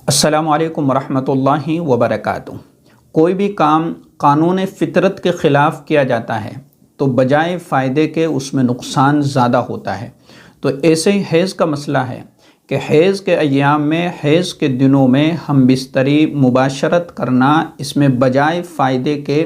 अस्सलामु अलैकुम वरहमतुल्लाहि वबरकातुहू। कोई भी काम कानून फितरत के ख़िलाफ़ किया जाता है तो बजाय फ़ायदे के उसमें नुकसान ज़्यादा होता है। तो ऐसे ही हैज़ का मसला है कि हैज़ के अय्याम में, हैज़ के दिनों में हम बिस्तरी मुबाशरत करना, इसमें बजाय फ़ायदे के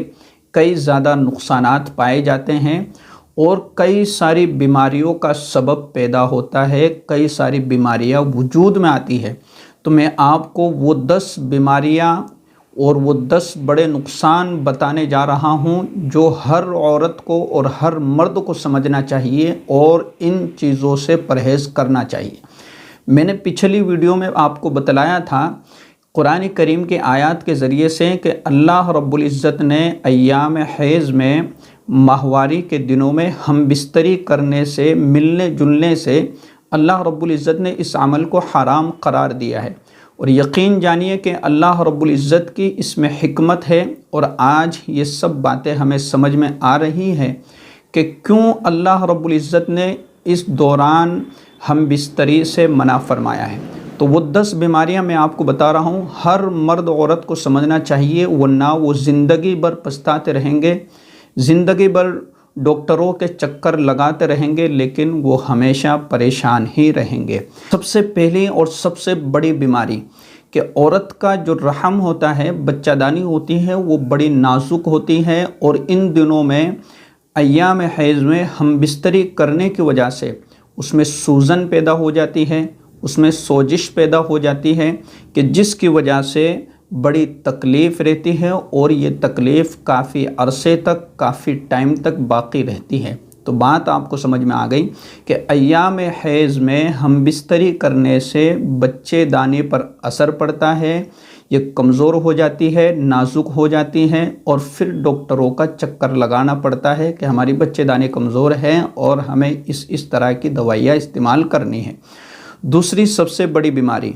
कई ज़्यादा नुकसानात पाए जाते हैं और कई सारी बीमारियों का सबब पैदा होता है, कई सारी बीमारियां वजूद में आती है। तो मैं आपको वो 10 बीमारियां और वो 10 बड़े नुकसान बताने जा रहा हूं जो हर औरत को और हर मर्द को समझना चाहिए और इन चीज़ों से परहेज़ करना चाहिए। मैंने पिछली वीडियो में आपको बतलाया था कुरान करीम के आयत के ज़रिए से कि अल्लाह रब्बुल इज़्ज़त ने अय्याम हैज़ में, माहवारी के दिनों में हम बिस्तरी करने से, मिलने जुलने से अल्लाह रब्बुल इज़्ज़त ने इस अमल को हराम करार दिया है। और यकीन जानिए कि अल्लाह रब्बुल इज़्ज़त की इसमें हिकमत है और आज ये सब बातें हमें समझ में आ रही हैं कि क्यों अल्लाह रब्बुल इज़्ज़त ने इस दौरान हम बिस्तरी से मना फरमाया है। तो वो 10 बीमारियां मैं आपको बता रहा हूँ, हर मर्द औरत को समझना चाहिए, वरना वो ज़िंदगी भर पछताते रहेंगे, ज़िंदगी भर डॉक्टरों के चक्कर लगाते रहेंगे, लेकिन वो हमेशा परेशान ही रहेंगे। सबसे पहली और सबसे बड़ी बीमारी कि औरत का जो रहम होता है, बच्चादानी होती है, वो बड़ी नाजुक होती है और इन दिनों में अय्याम हैज़ में हम बिस्तरी करने की वजह से उसमें सूजन पैदा हो जाती है, उसमें सोजिश पैदा हो जाती है कि जिसकी वजह से बड़ी तकलीफ़ रहती है और ये तकलीफ़ काफ़ी अरसे तक, काफ़ी टाइम तक बाकी रहती है। तो बात आपको समझ में आ गई कि अय्याम हैज़ में हम बिस्तरी करने से बच्चे दाने पर असर पड़ता है, ये कमज़ोर हो जाती है, नाजुक हो जाती हैं और फिर डॉक्टरों का चक्कर लगाना पड़ता है कि हमारी बच्चे दाने कमज़ोर हैं और हमें इस तरह की दवाइयाँ इस्तेमाल करनी है। दूसरी सबसे बड़ी बीमारी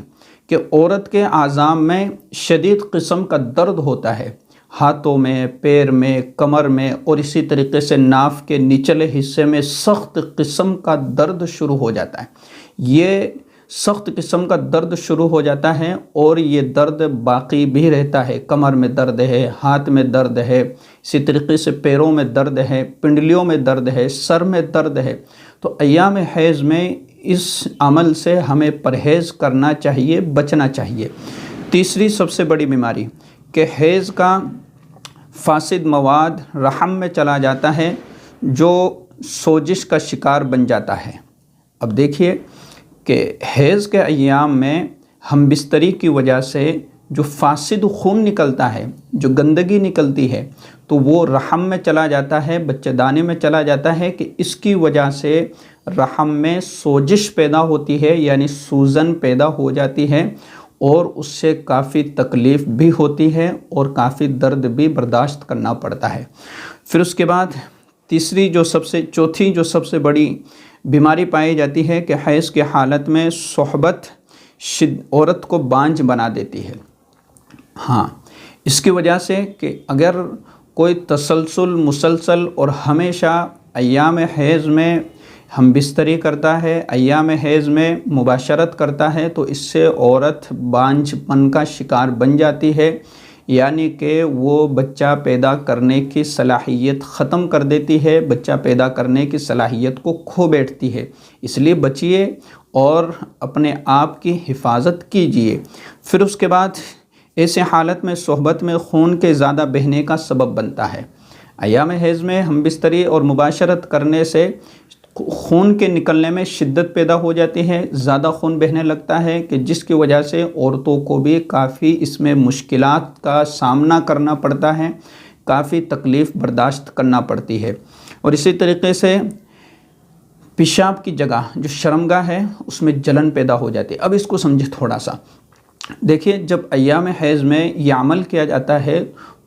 कि औरत के आज़ाम में शदीद किस्म का दर्द होता है, हाथों में, पैर में, कमर में और इसी तरीके से नाफ के निचले हिस्से में सख्त किस्म का दर्द शुरू हो जाता है। ये सख्त किस्म का दर्द शुरू हो जाता है और ये दर्द बाकी भी रहता है। कमर में दर्द है, हाथ में दर्द है, इसी तरीके से पैरों में दर्द है, पिंडलियों में दर्द है, सर में दर्द है। तो अय्याम हैज़ में इस अमल से हमें परहेज़ करना चाहिए, बचना चाहिए। तीसरी सबसे बड़ी बीमारी कि हैज़ का फासिद मवाद रहम में चला जाता है जो सोजिश का शिकार बन जाता है। अब देखिए कि हैज़ के अय्याम में हम बिस्तरी की वजह से जो फासिद खून निकलता है, जो गंदगी निकलती है, तो वो रहम में चला जाता है, बच्चेदानी में चला जाता है कि इसकी वजह से रहम में सोजिश पैदा होती है, यानी सूजन पैदा हो जाती है और उससे काफ़ी तकलीफ़ भी होती है और काफ़ी दर्द भी बर्दाश्त करना पड़ता है। फिर उसके बाद चौथी जो सबसे बड़ी बीमारी पाई जाती है कि हैज़ की हालत में सोहबत औरत को बांझ बना देती है। हाँ, इसकी वजह से कि अगर कोई मुसलसल और हमेशा अय्याम हैज़ में हम बिस्तरी करता है, अय्याम हैज़ में मुबाशरत करता है, तो इससे औरत बांझपन का शिकार बन जाती है, यानी कि वो बच्चा पैदा करने की सलाहियत ख़त्म कर देती है, बच्चा पैदा करने की सलाहियत को खो बैठती है। इसलिए बचिए और अपने आप की हिफाजत कीजिए। फिर उसके बाद ऐसे हालत में सोहबत में खून के ज़्यादा बहने का सबब बनता है। अय्याम हैज़ में हम बिस्तरी और मुबाशरत करने से खून के निकलने में शिद्दत पैदा हो जाती है, ज़्यादा खून बहने लगता है कि जिसकी वजह से औरतों को भी काफ़ी इसमें मुश्किलात का सामना करना पड़ता है, काफ़ी तकलीफ़ बर्दाश्त करना पड़ती है। और इसी तरीके से पेशाब की जगह जो शर्मगाह है उसमें जलन पैदा हो जाती है। अब इसको समझे थोड़ा सा। देखिए, जब अय्याम हैज़ में ये अमल किया जाता है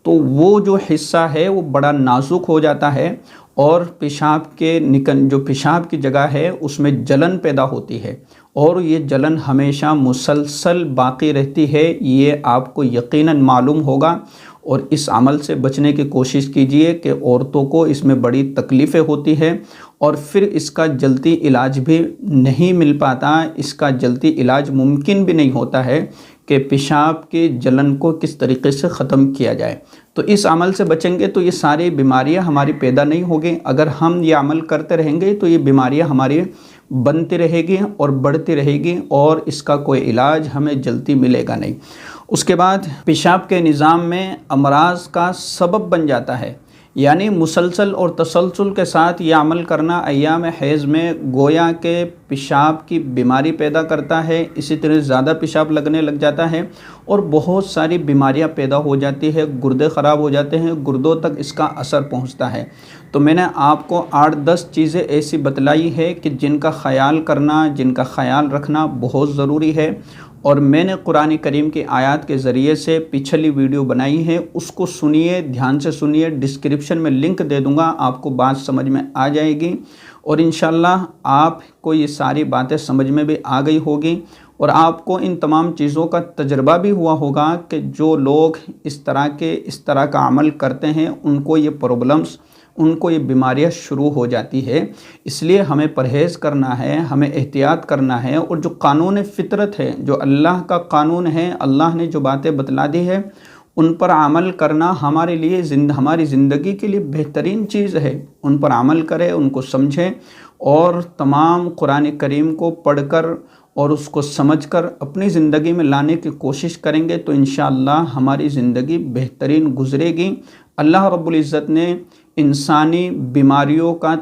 तो वो जो हिस्सा है वो बड़ा नाजुक हो जाता है और पेशाब की जगह है उसमें जलन पैदा होती है और ये जलन हमेशा मुसलसल बाकी रहती है। ये आपको यकीनन मालूम होगा और इस अमल से बचने की कोशिश कीजिए कि औरतों को इसमें बड़ी तकलीफ़ें होती है और फिर इसका जल्दी इलाज भी नहीं मिल पाता, इसका जल्दी इलाज मुमकिन भी नहीं होता है کہ پیشاب کی جلن کو کس طریقے سے ختم کیا جائے۔ تو اس عمل سے بچیں گے تو یہ ساری بیماریاں ہماری پیدا نہیں ہوگی۔ اگر ہم یہ عمل کرتے رہیں گے تو یہ بیماریاں ہماری بنتی رہے گی اور بڑھتی رہے گی، اور اس کا کوئی علاج ہمیں جلدی ملے گا نہیں۔ اس کے بعد پیشاب کے نظام میں امراض کا سبب بن جاتا ہے، یعنی مسلسل اور تسلسل کے ساتھ یہ عمل کرنا ایام حیض میں گویا کہ پیشاب کی بیماری پیدا کرتا ہے، اسی طرح زیادہ پیشاب لگنے لگ جاتا ہے اور بہت ساری بیماریاں پیدا ہو جاتی ہے، گردے خراب ہو جاتے ہیں، گردوں تک اس کا اثر پہنچتا ہے۔ تو میں نے آپ کو 8-10 چیزیں ایسی بتلائی ہے کہ جن کا خیال کرنا، جن کا خیال رکھنا بہت ضروری ہے، اور میں نے قرآن کریم کی آیات کے ذریعے سے پچھلی ویڈیو بنائی ہے، اس کو سنیے، دھیان سے سنیے، ڈسکرپشن میں لنک دے دوں گا، آپ کو بات سمجھ میں آ جائے گی، اور انشاءاللہ آپ کو یہ ساری باتیں سمجھ میں بھی آ گئی ہوگی، اور آپ کو ان تمام چیزوں کا تجربہ بھی ہوا ہوگا کہ جو لوگ اس طرح کا عمل کرتے ہیں ان کو یہ پرابلمز، ان کو یہ بیماریاں شروع ہو جاتی ہے۔ اس لیے ہمیں پرہیز کرنا ہے، ہمیں احتیاط کرنا ہے، اور جو قانون فطرت ہے، جو اللہ کا قانون ہے، اللہ نے جو باتیں بتلا دی ہے، ان پر عمل کرنا ہمارے لیے ہماری زندگی کے لیے بہترین چیز ہے۔ ان پر عمل کریں، ان کو سمجھیں، اور تمام قرآن کریم کو پڑھ کر اور اس کو سمجھ کر اپنی زندگی میں لانے کی کوشش کریں گے تو انشاءاللہ ہماری زندگی بہترین گزرے گی۔ اللہ رب العزت نے انسانی بیماریوں کا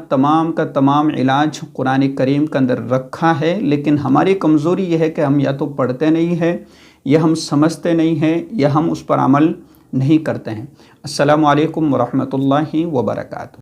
تمام علاج قرآن کریم کے اندر رکھا ہے، لیکن ہماری کمزوری یہ ہے کہ ہم یا تو پڑھتے نہیں ہیں، یا ہم سمجھتے نہیں ہیں، یا ہم اس پر عمل نہیں کرتے ہیں۔ السلام علیکم ورحمۃ اللہ وبرکاتہ۔